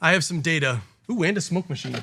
I have some data. Ooh, and a smoke machine.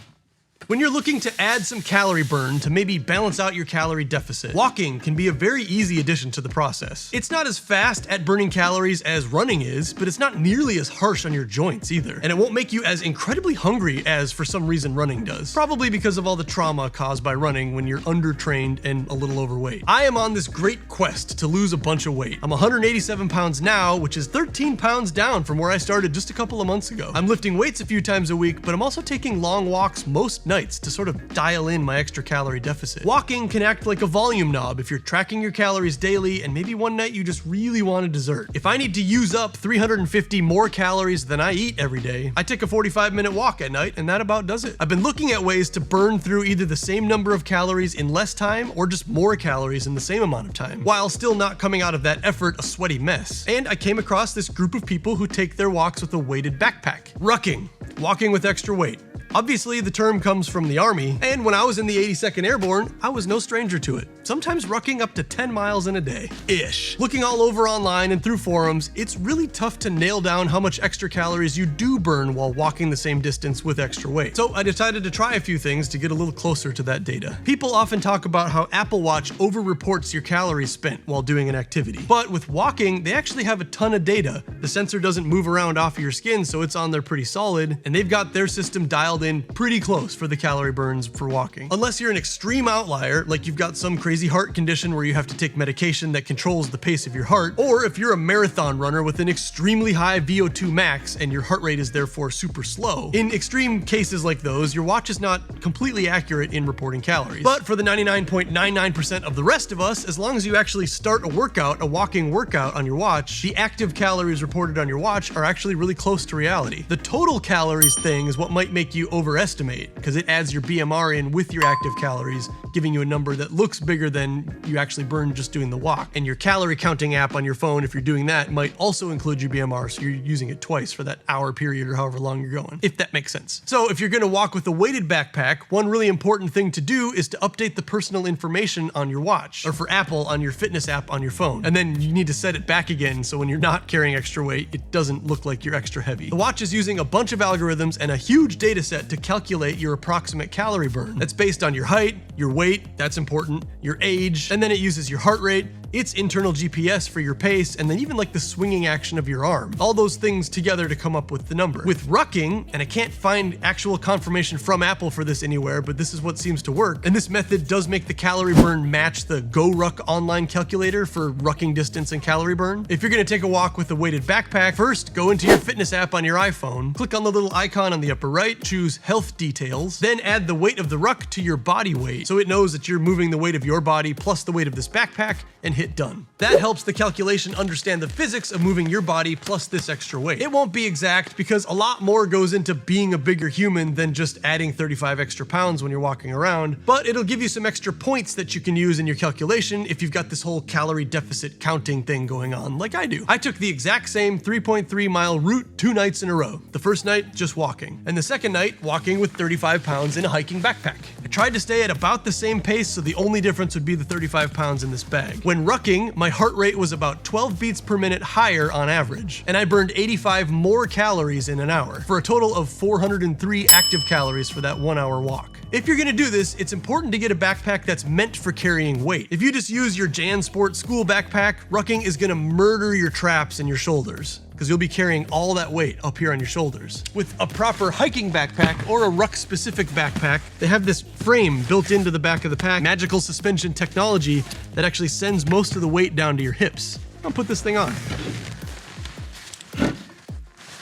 When you're looking to add some calorie burn to maybe balance out your calorie deficit, walking can be a very easy addition to the process. It's not as fast at burning calories as running is, but it's not nearly as harsh on your joints either. And it won't make you as incredibly hungry as for some reason running does. Probably because of all the trauma caused by running when you're undertrained and a little overweight. I am on this great quest to lose a bunch of weight. I'm 187 pounds now, which is 13 pounds down from where I started just a couple of months ago. I'm lifting weights a few times a week, but I'm also taking long walks most nights to sort of dial in my extra calorie deficit. Walking can act like a volume knob if you're tracking your calories daily and maybe one night you just really want a dessert. If I need to use up 350 more calories than I eat every day, I take a 45-minute walk at night and that about does it. I've been looking at ways to burn through either the same number of calories in less time or just more calories in the same amount of time, while still not coming out of that effort a sweaty mess. And I came across this group of people who take their walks with a weighted backpack. Rucking, walking with extra weight. Obviously, the term comes from the Army, and when I was in the 82nd Airborne, I was no stranger to it. Sometimes rucking up to 10 miles in a day. Ish. Looking all over online and through forums, it's really tough to nail down how much extra calories you do burn while walking the same distance with extra weight. So I decided to try a few things to get a little closer to that data. People often talk about how Apple Watch over-reports your calories spent while doing an activity. But with walking, they actually have a ton of data. The sensor doesn't move around off of your skin, so it's on there pretty solid, and they've got their system dialed in pretty close for the calorie burns for walking. Unless you're an extreme outlier, like you've got some crazy heart condition where you have to take medication that controls the pace of your heart, or if you're a marathon runner with an extremely high VO2 max and your heart rate is therefore super slow. In extreme cases like those, your watch is not completely accurate in reporting calories. But for the 99.99% of the rest of us, as long as you actually start a walking workout on your watch, the active calories reported on your watch are actually really close to reality. The total calories thing is what might make you overestimate, because it adds your BMR in with your active calories, giving you a number that looks bigger than you actually burn just doing the walk. And your calorie counting app on your phone, if you're doing that, might also include your BMR, so you're using it twice for that hour period or however long you're going, if that makes sense. So if you're gonna walk with a weighted backpack, one really important thing to do is to update the personal information on your watch, or for Apple, on your fitness app on your phone. And then you need to set it back again, so when you're not carrying extra weight, it doesn't look like you're extra heavy. The watch is using a bunch of algorithms and a huge data set to calculate your approximate calorie burn. That's based on your height, your weight, that's important, your age, and then it uses your heart rate, its internal GPS for your pace, and then even like the swinging action of your arm. All those things together to come up with the number. With Rucking, and I can't find actual confirmation from Apple for this anywhere, but this is what seems to work, and this method does make the calorie burn match the GoRuck online calculator for rucking distance and calorie burn. If you're gonna take a walk with a weighted backpack, first go into your fitness app on your iPhone, click on the little icon on the upper right, choose Health Details, then add the weight of the ruck to your body weight, so it knows that you're moving the weight of your body plus the weight of this backpack, and hit done. That helps the calculation understand the physics of moving your body plus this extra weight. It won't be exact because a lot more goes into being a bigger human than just adding 35 extra pounds when you're walking around, but it'll give you some extra points that you can use in your calculation if you've got this whole calorie deficit counting thing going on like I do. I took the exact same 3.3 mile route 2 nights in a row. The first night, just walking, and the second night, walking with 35 pounds in a hiking backpack. I tried to stay at about the same pace, so the only difference would be the 35 pounds in this bag. When rucking, my heart rate was about 12 beats per minute higher on average, and I burned 85 more calories in an hour, for a total of 403 active calories for that 1 hour walk. If you're gonna do this, it's important to get a backpack that's meant for carrying weight. If you just use your JanSport school backpack, rucking is gonna murder your traps and your shoulders, because you'll be carrying all that weight up here on your shoulders. With a proper hiking backpack or a ruck-specific backpack, they have this frame built into the back of the pack, magical suspension technology that actually sends most of the weight down to your hips. I'll put this thing on.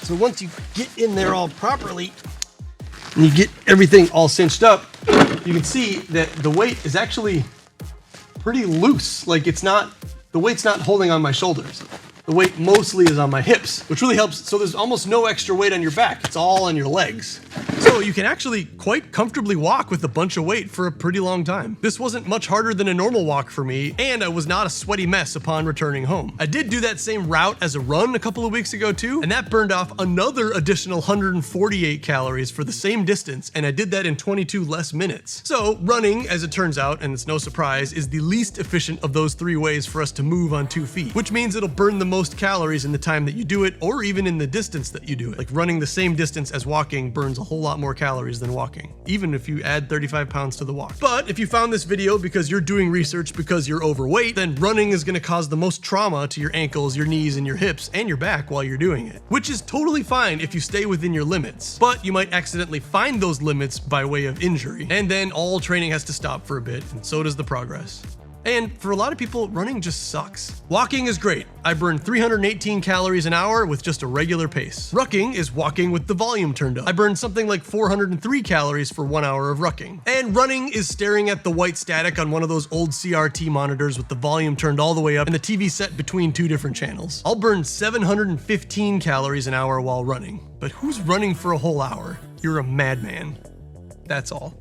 So once you get in there all properly, and you get everything all cinched up, you can see that the weight is actually pretty loose. Like the weight's not holding on my shoulders. The weight mostly is on my hips, which really helps. So there's almost no extra weight on your back. It's all on your legs. So you can actually quite comfortably walk with a bunch of weight for a pretty long time. This wasn't much harder than a normal walk for me, and I was not a sweaty mess upon returning home. I did do that same route as a run a couple of weeks ago too, and that burned off another additional 148 calories for the same distance, and I did that in 22 less minutes. So running, as it turns out, and it's no surprise, is the least efficient of those 3 ways for us to move on 2 feet, which means it'll burn the most calories in the time that you do it, or even in the distance that you do it. Like running the same distance as walking burns a whole lot more calories than walking, even if you add 35 pounds to the walk. But if you found this video because you're doing research because you're overweight, then running is going to cause the most trauma to your ankles, your knees, and your hips, and your back while you're doing it, which is totally fine if you stay within your limits. But you might accidentally find those limits by way of injury, and then all training has to stop for a bit, and so does the progress. And for a lot of people, running just sucks. Walking is great. I burn 318 calories an hour with just a regular pace. Rucking is walking with the volume turned up. I burn something like 403 calories for 1 hour of rucking. And running is staring at the white static on one of those old CRT monitors with the volume turned all the way up and the TV set between 2 different channels. I'll burn 715 calories an hour while running. But who's running for a whole hour? You're a madman. That's all.